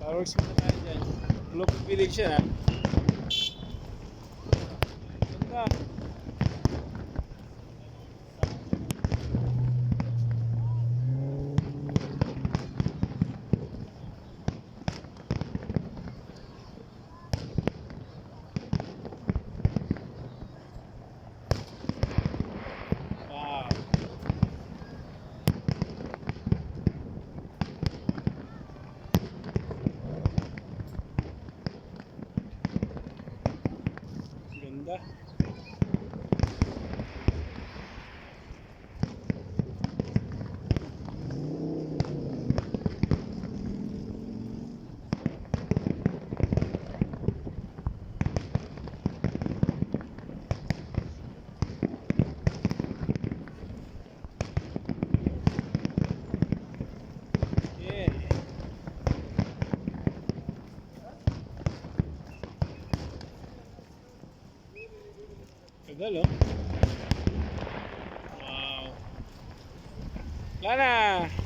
Fireworks muna tayo dyan. Global Village yan ha. Ganda. Wow. Ganda. Yeah. Tagal oh. Wow. Wala na.